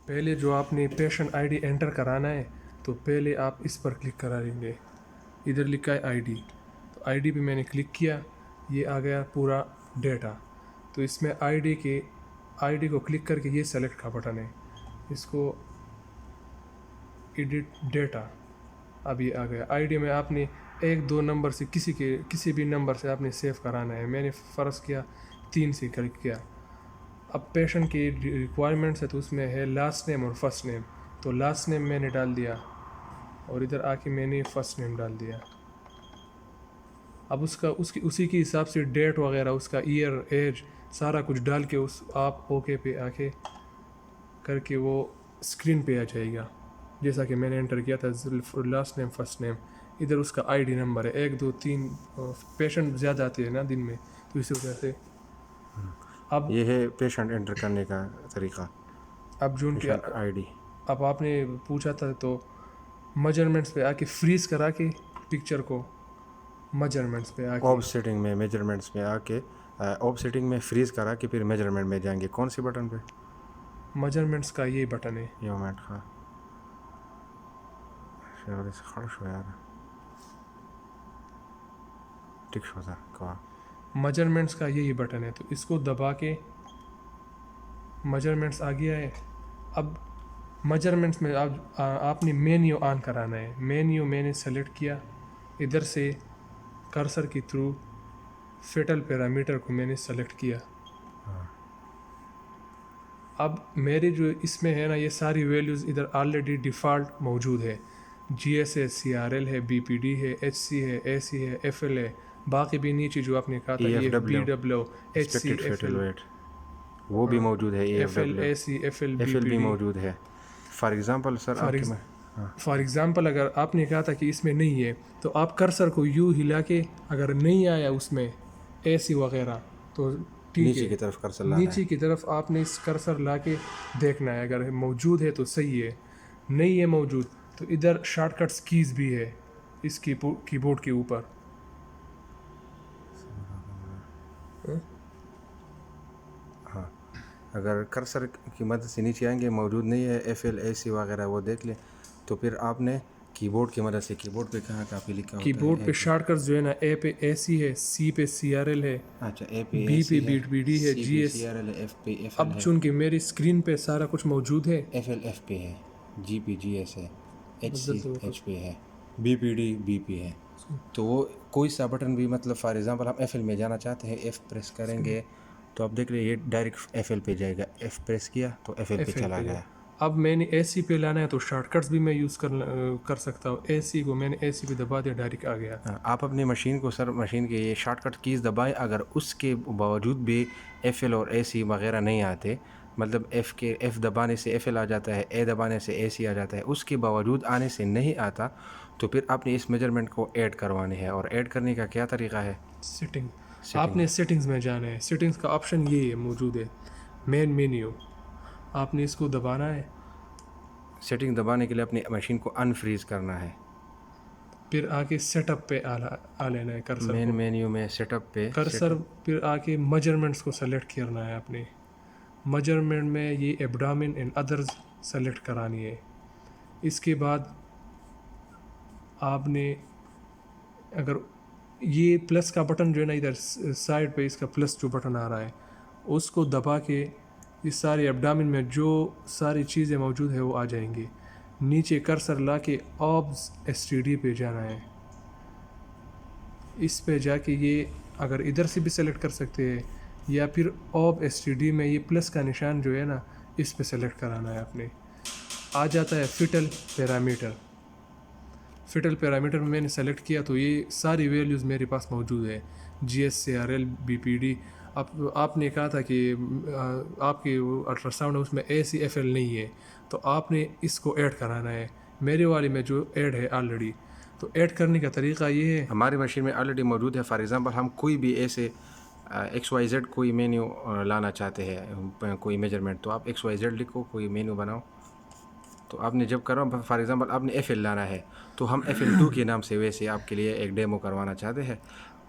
پہلے جو آپ نے پیشنٹ آئی ڈی انٹر کرانا ہے تو پہلے آپ اس پر کلک کرا لیں گے. ادھر لکھا ہے آئی ڈی، تو آئی ڈی پہ میں نے کلک کیا، یہ آ گیا پورا ڈیٹا. تو اس میں آئی ڈی کو کلک کر کے یہ سلیکٹ کا بٹن ہے، اس کو ایڈٹ ڈیٹا. اب یہ آ گیا آئی ڈی میں آپ نے 1-2 نمبر سے کسی بھی نمبر سے آپ نے سیو کرانا ہے. میں نے فرض کیا 3 سے کلک کیا. اب پیشنٹ کی ریکوائرمنٹس ہے تو اس میں ہے لاسٹ نیم اور فرسٹ نیم، تو لاسٹ نیم میں نے ڈال دیا اور ادھر آ کے میں نے فرسٹ نیم ڈال دیا. اب اسی کے حساب سے ڈیٹ وغیرہ، اس کا ایئر، ایج، سارا کچھ ڈال کے آپ اوکے پہ آ کے کر کے وہ اسکرین پہ آ جائے گا جیسا کہ میں نے انٹر کیا تھا لاسٹ نیم فرسٹ نیم. ادھر اس کا آئی ڈی نمبر ہے 1 2 3. پیشنٹ زیادہ آتے ہیں نا دن میں، تو اسی وجہ سے اب یہ ہے پیشنٹ انٹر کرنے کا طریقہ. اب جو ان کے آئی ڈی اب آپ نے پوچھا تھا تو میجرمنٹس پہ آ کے فریز کرا کے پکچر کو میجرمنٹس پہ آ کے آف سیٹنگ میں میجرمنٹس میں آ کے آف سیٹنگ میں فریز کرا کے پھر میجرمنٹ میں جائیں گے. کون سی بٹن پہ؟ میجرمنٹس کا یہ بٹن ہے. یہ منٹ کا شہر سے خرش ہو یار ٹک شو تھا کہا میجرمنٹس کا یہی بٹن ہے، تو اس کو دبا کے میجرمنٹس آ گیا ہے. اب میجرمنٹس میں آپ نے مینیو آن کرانا ہے. مینیو میں نے سلیکٹ کیا، ادھر سے کرسر کے تھرو فیٹل پیرامیٹر کو میں نے سلیکٹ کیا. اب میرے جو اس میں ہے نا یہ ساری ویلیوز ادھر آلریڈی ڈیفالٹ موجود ہے. جی ایس ہے، سی آر ایل ہے، بی پی ڈی ہے، ایچ سی ہے، اے سی ہے، ایف ایل ہے. باقی بھی نیچے جو آپ نے کہا تھا یہ B W, H C, F L, وہ بھی موجود ہے. F L, A C, F L, B P بھی ڈی موجود ہے. For example sir for example اگر آپ نے کہا تھا کہ اس میں نہیں ہے تو آپ کرسر کو یوں ہلا کے اگر نہیں آیا اس میں اے سی وغیرہ تو ٹھیک نیچے ہے، کی طرف کرسر لانا ہے. نیچے کی طرف آپ نے اس کرسر لا کے دیکھنا ہے. اگر موجود ہے تو صحیح ہے، نہیں ہے موجود تو ادھر شارٹ کٹس کیز بھی ہے اس کی بورڈ کے اوپر. ہاں اگر کرسر کی مدد سے نیچے آئیں گے موجود نہیں ہے ایف ایل، اے سی وغیرہ وہ دیکھ لیں تو پھر آپ نے کی بورڈ کی مدد سے کی بورڈ پہ کہاں کافی لکھا ہوتا ہے. کی بورڈ پہ شارٹ کٹس جو ہے نا اے پہ اے سی ہے، سی پہ سی آر ایل ہے، اچھا اے پہ بی اے پہ سی بی ہے، پی ڈی ہے، سی جی پہ ایس. سی آر ایل ہے، ایف پہ ایف ایل اب ہے، چونکہ میری اسکرین پہ سارا کچھ موجود ہے، ایف ایل ایف پہ ہے، جی پی جی ایس ہے، ایچ سی بدل ایچ پہ ہے، be P D B P ہے. تو وہ کوئی سا بٹن بھی مطلب فار ایگزامپل ہم ایف ایل میں جانا چاہتے ہیں، ایف پریس کریں گے تو آپ دیکھ لیں یہ ڈائریکٹ ایف ایل پہ جائے گا. ایف پریس کیا تو ایف ایل پہ چلا گیا. اب میں نے اے سی پہ لانا ہے تو شارٹ کٹس بھی میں یوز کر سکتا ہوں. اے سی کو میں نے اے سی پہ دبا دیا، ڈائریکٹ آ گیا. آپ اپنی مشین کو سر مشین کے یہ شارٹ کٹ کیز دبائیں، اگر اس کے باوجود بھی ایف ایل اور اے سی وغیرہ نہیں آتے، مطلب ایف دبانے سے ایف ایل آ جاتا ہے، اے دبانے سے اے سی آ جاتا ہے، اس کے باوجود آنے سے نہیں آتا تو پھر آپ نے اس میجرمنٹ کو ایڈ کروانے ہے. اور ایڈ کرنے کا کیا طریقہ ہے؟ سیٹنگ. آپ نے سیٹنگز میں جانا ہے. سیٹنگز کا آپشن یہ ہے موجود ہے مین مینیو، آپ نے اس کو دبانا ہے. سیٹنگ دبانے کے لیے اپنی مشین کو ان فریز کرنا ہے، پھر آ کے سیٹ اپ پہ آ لینا ہے کرسر مین کو. مینیو میں سیٹ اپ پہ کرسر پھر آ کے میجرمنٹس کو سلیکٹ کرنا ہے. اپنے میجرمنٹ میں یہ ایبڈامن اینڈ ادرز سلیکٹ کرانی ہے. اس کے بعد آپ نے اگر یہ پلس کا بٹن جو ہے نا ادھر سائڈ پہ اس کا پلس جو بٹن آ رہا ہے اس کو دبا کے اس سارے ایبڈامن میں جو ساری چیزیں موجود ہے وہ آ جائیں گی. نیچے کرسر لا کے آبز ایس ٹی ڈی پہ جانا ہے. اس پہ جا کے یہ اگر ادھر سے بھی سلیکٹ کر سکتے ہیں یا پھر آب ایس ٹی ڈی میں یہ پلس کا نشان جو ہے نا اس پہ سلیکٹ کرانا ہے. اپنے آ جاتا ہے فٹل پیرامیٹر. فٹل پیرامیٹر میں نے سلیکٹ کیا تو یہ ساری ویلیوز میرے پاس موجود ہے، G S, C R L, B P D. اب آپ نے کہا تھا کہ آپ کی الٹرا ساؤنڈ ہے اس میں اے سی ایف ایل نہیں ہے تو آپ نے اس کو ایڈ کرانا ہے. میرے والے میں جو ایڈ ہے آلریڈی، تو ایڈ کرنے کا طریقہ یہ ہے، ہماری مشین میں آلریڈی موجود ہے. فار ایگزامپل ہم کوئی بھی ایسے ایکس وائی زیڈ کوئی مینیو لانا چاہتے ہیں، کوئی میجرمنٹ، تو آپ ایکس وائی زیڈ لکھو، کوئی مینیو بناؤ. تو آپ نے جب کرو فار ایگزامپل آپ نے ایف ایل لانا ہے تو ہم ایف ایل 2 کے نام سے ویسے آپ کے لیے ایک ڈیمو کروانا چاہتے ہیں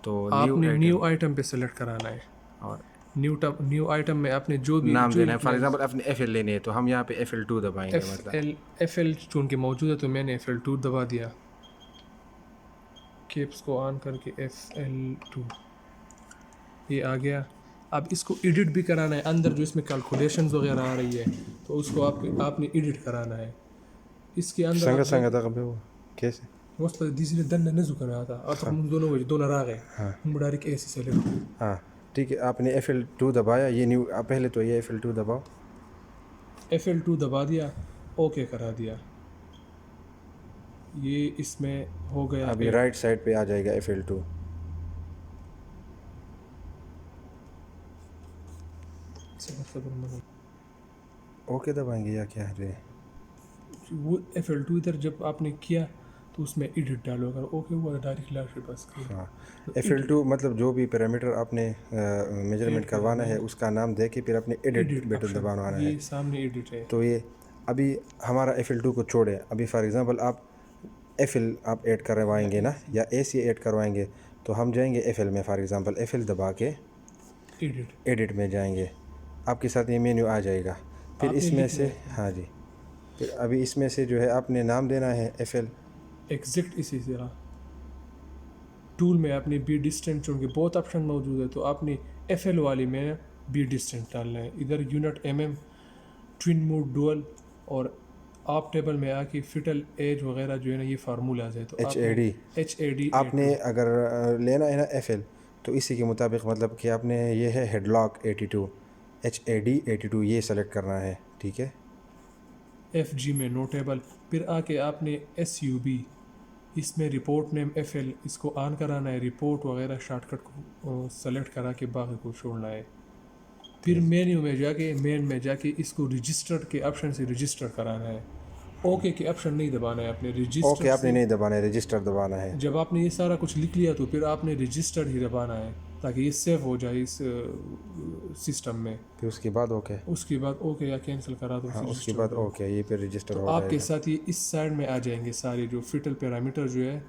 تو آپ نے نیو آئٹم پہ سلیکٹ کرانا ہے. اور نیو آئٹم میں آپ نے جو بھی نام دینا ہے. فار ایگزامپل اپنے ایف ایل لینی ہے تو ہم یہاں پہ FL2 دبائیں گے. مطلب ایف ایل چونکہ موجود ہے تو میں نے FL2 دبا دیا. کیپس کو آن کر کے FL2 یہ آ گیا. اب اس کو ایڈٹ بھی کرانا ہے اندر جو اس میں کیلکولیشنز وغیرہ آ رہی ہے تو اس کو آپ نے ایڈٹ کرانا ہے. اس کے اندر سنگا تھا وہ کیسے وسط دیسی دن نزو کرا تھا اور تم دونوں راغ ہے ہم ڈائریکٹ ایسی سیلیکٹ. ہاں ٹھیک ہے. آپ نے FL2 دبایا. یہ نیو پہلے تو یہ FL2 دباؤ. FL2 دبا دیا, اوکے کرا دیا. یہ اس میں ہو گیا. ابھی رائٹ سائڈ پہ آ جائے گا FL2. اوکے دبائیں گے یا کیا ہے وہ FL2 ادھر جب آپ نے کیا تو اس میں ایڈٹ ڈالو. اگر اوکے ہوا ڈائریکٹ لاش بس. ہاں FL2 مطلب جو بھی پیرامیٹر آپ نے میجرمنٹ کروانا ہے اس کا نام دے کے پھر اپنے ایڈٹ بٹن دبانا ہے. یہ سامنے ایڈٹ ہے. تو یہ ابھی ہمارا FL2 کو چھوڑے. ابھی فار ایگزامپل آپ FL آپ ایڈ کروائیں گے نا یا AC ایڈ کروائیں گے تو ہم جائیں گے FL میں. فار ایگزامپل FL دبا کے ایڈٹ میں جائیں گے. آپ کے ساتھ یہ مینیو آ جائے گا. پھر اس میں سے ہاں جی پھر ابھی اس میں سے جو ہے آپ نے نام دینا ہے FL ایگزیکٹ. اسی طرح ٹول میں آپ نے بی ڈسٹینس چونکہ بہت آپشن موجود ہے تو آپ نے FL والی میں بی ڈسٹینس ڈالنا ہے. ادھر یونٹ ٹوین موڈ ڈول اور آپ ٹیبل میں آ کے فٹل ایج وغیرہ جو ہے نا یہ فارمولاز ہے. تو HAD آپ نے اگر لینا ہے نا FL تو اسی کے مطابق مطلب کہ آپ نے یہ ہے ہیڈ لاک 82 HAD 82 یہ سلیکٹ کرنا ہے. ٹھیک ہے. FG میں نوٹیبل. پھر آ کے آپ نے SUB اس میں رپورٹ نیم FL اس کو آن کرانا ہے. رپورٹ وغیرہ شارٹ کٹ کو سلیکٹ کرا کے باقی کو چھوڑنا ہے. پھر مینیو میں جا کے مین میں جا کے اس کو رجسٹر کے آپشن سے رجسٹر کرانا ہے. اوکے کے آپشن نہیں دبانا ہے. آپ نے رجسٹر اوکے آپ نے نہیں دبانا ہے, رجسٹر دبانا ہے. جب آپ نے یہ سارا کچھ لکھ لیا تو پھر آپ نے رجسٹر ہی دبانا ہے تاکہ یہ سیو ہو جائے اس سسٹم میں. پھر اس کے بعد اوکے اس کے بعد اوکے یا کینسل کرا دو. اس کے بعد اوکے یہ پھر رجسٹر ہو تو جائے گا. آپ کے ساتھ یہ اس سائڈ میں آ جائیں گے سارے جو فٹل پیرامیٹر جو ہے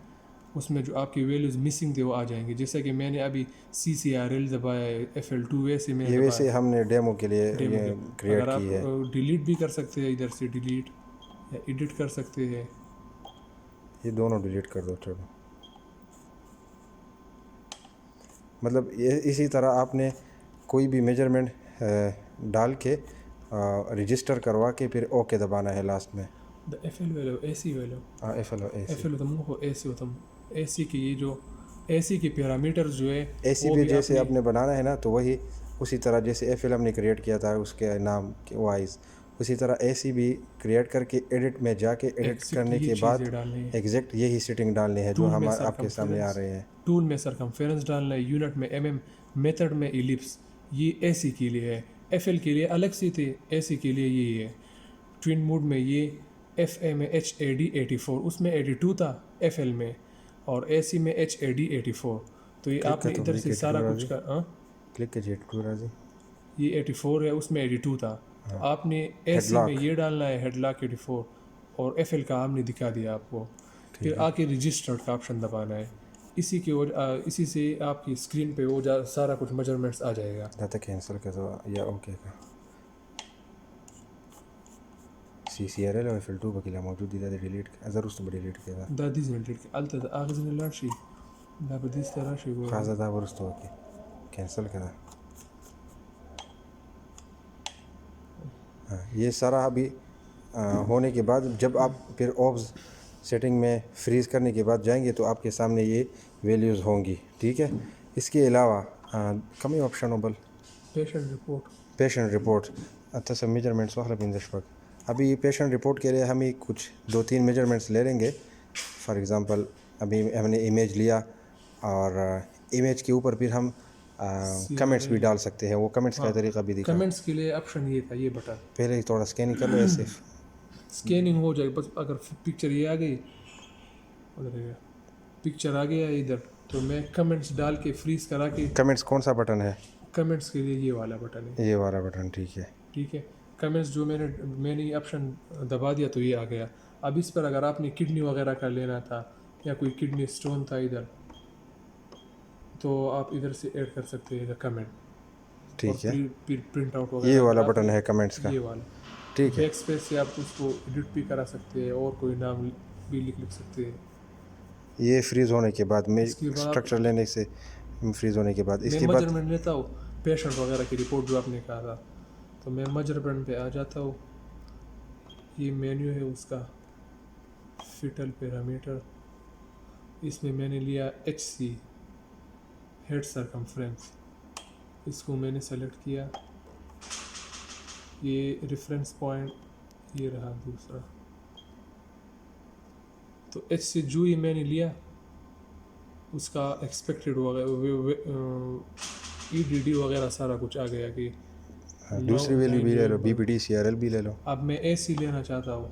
اس میں جو آپ کی ویلیوز مسنگ تھے وہ آ جائیں گے. جیسے کہ میں نے ابھی CCRL دبایا ہے FL2 ویسے میں یہ ویسے ہم نے ڈیمو کے لیے کریٹ اگر کی ہے. آپ ڈیلیٹ بھی کر سکتے ہیں ادھر سے ڈیلیٹ یا ایڈٹ کر سکتے ہیں. یہ دونوں ڈیلیٹ کر دو. چلو مطلب اسی طرح آپ نے کوئی بھی میجرمنٹ ڈال کے رجسٹر کروا کے پھر اوکے دبانا ہے لاسٹ میں. FL value AC value FL تم کو AC ہوتم AC کی یہ جو AC کے پیرامیٹرز جو ہے AC بھی جیسے آپ نے بنانا ہے نا تو وہی اسی طرح جیسے FL ہم نے کریٹ کیا تھا اس کے نام کے وائز اسی طرح AC بھی کریٹ کر کے ایڈٹ میں جا کے ایڈٹ کرنے کے بعد ایگزیکٹ یہی سیٹنگ ڈالنی ہے جو ہم آپ کے سامنے آ رہے ہیں. ٹول میں سرکمفیرنس ڈالنا ہے. یونٹ میں میتھڈ میں ایلپس یہ AC کے لیے ہے. FL کے لیے الگ سے تھے, AC کے لیے یہی ہے. ٹوین موڈ میں یہ FA میں HAD 84 اس میں 82 تھا FL میں اور AC میں HAD 84. تو یہ آپ نے ادھر سے سارا کچھ کا کلک کیجیے یہ 84 ہے اس میں 82 تھا. تو آپ نے AC میں یہ ڈالنا ہے ہیڈ لاک 84 اور FL کا ہم نے دکھا دیا آپ کو. پھر آ کے رجسٹرڈ کا آپشن دبانا ہے. اسی سے آپ کی اسکرین پہ وہ سارا کچھ میجرمنٹس آ جائے گا. داتا کینسل کر دو یا اوکے کا CCRL اور FL2 بکلا موجود ہے ڈیلیٹ ازر اس میں ڈیلیٹ کیا دادی سے ڈیلیٹ کیا التا اغاز نے لاشي لا بدیس تراشي وہ خاصه دا ورستو اوکے کینسل کرا. یہ سارا ابھی ہونے کے بعد جب آپ پھر اوبز سیٹنگ میں فریز کرنے کے بعد جائیں گے تو آپ کے سامنے یہ ویلیوز ہوں گی. ٹھیک ہے. اس کے علاوہ کمی آپشنبل پیشنٹ رپورٹ تص میجرمنٹس واخلہ بندشپک. ابھی پیشنٹ رپورٹ کے لیے ہم ہی کچھ 2-3 میجرمنٹس لے لیں گے. فار ایگزامپل ابھی ہم نے امیج لیا اور امیج کے اوپر پھر ہم کمنٹس بھی ڈال سکتے ہیں. وہ کمنٹس کا طریقہ بھی دکھا. کمنٹس کے لیے آپشن یہ تھا یہ بٹن پہلے ہی تھوڑا اسکیننگ کر لو ایسے اسکیننگ ہو جائے. بس اگر پکچر یہ آ گئی پکچر آ گیا ادھر تو میں کمنٹس ڈال کے فریز کرا کے. کمنٹس کون سا بٹن ہے؟ کمنٹس کے لیے یہ والا بٹن ہے. یہ والا بٹن ٹھیک ہے. ٹھیک ہے. کمنٹس جو میں نے آپشن دبا دیا تو یہ آ گیا. اب اس پر اگر آپ نے کڈنی وغیرہ کا لینا تھا یا کوئی کڈنی اسٹون تھا ادھر تو آپ ادھر سے ایڈ کر سکتے ہیں کمنٹ. ٹھیک ہے، پھر پرنٹ آؤٹ یہ وغیرہ والا بٹن ہے کمنٹس کا، یہ والا ٹھیک ہے. بیک اسپیس سے آپ اس کو ایڈٹ بھی کرا سکتے ہیں اور کوئی نام بھی لکھ سکتے ہیں. یہ فریز ہونے کے بعد میں اس کے بعد اسٹرکچر لینے سے فریز ہونے کے بعد اس میں کے بعد میجرمنٹ لیتا ہوں پیشنٹ وغیرہ کی رپورٹ جو آپ نے کہا تھا، تو میں میجرمنٹ پہ آ جاتا ہوں. یہ مینیو ہے اس کا فیٹل پیرامیٹر. اس میں نے لیا HC ہیڈ سرکمفرنس، اس کو میں نے سلیکٹ کیا. یہ ریفرنس پوائنٹ یہ رہا دوسرا. تو HC جو ہی میں نے لیا اس کا ایکسپیکٹڈ EDD وغیرہ سارا کچھ آ گیا کہ دوسری ویلیو بھی لے لو، BPD CRL بھی لے لو. اب میں AC لینا چاہتا ہوں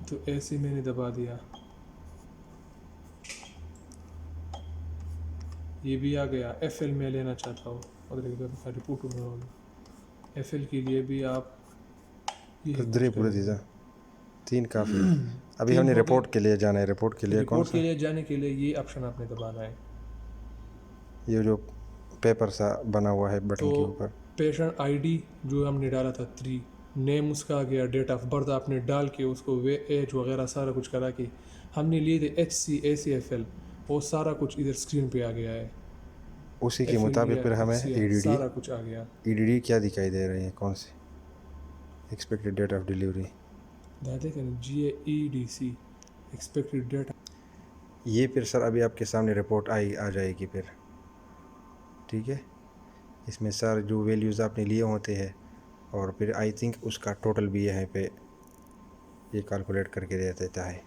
تو AC میں نے دبا دیا، یہ بھی آ گیا. FL میں لینا چاہتا ہوں اگر ادھر رپورٹ FL کے لیے بھی آپ درے پورے دیزا 3 کافی ہے. ابھی ہم نے رپورٹ کے لیے جانا ہے. رپورٹ کے لیے کون سا؟ رپورٹ کے لیے جانے کے لیے یہ آپشن آپ نے دبانا ہے، یہ جو پیپر سا بنا ہوا ہے بٹن کے اوپر. پیشنٹ ID جو ہم نے ڈالا تھا 3، نیم اس کا آ گیا، ڈیٹ آف برتھ آپ نے ڈال کے اس کو ایج وغیرہ سارا کچھ کرا کے ہم نے لیے تھے HC AC FL، وہ سارا کچھ ادھر اسکرین پہ آ گیا ہے. اسی کے مطابق پھر ہمیں سارا کچھ آ گیا. EDD کیا دکھائی دے رہی ہے، کون سی ایکسپیکٹڈ ڈیٹ آف ڈیلیوری؟ دیکھیں GAEDC ایکسپیکٹڈ ڈیٹ. یہ پھر سر ابھی آپ کے سامنے رپورٹ آ جائے گی پھر، ٹھیک ہے. اس میں سر جو ویلیوز آپ نے لیے ہوتے ہیں اور پھر آئی تھنک اس کا ٹوٹل بھی یہیں پہ یہ کیلکولیٹ کر کے دے دیتا ہے.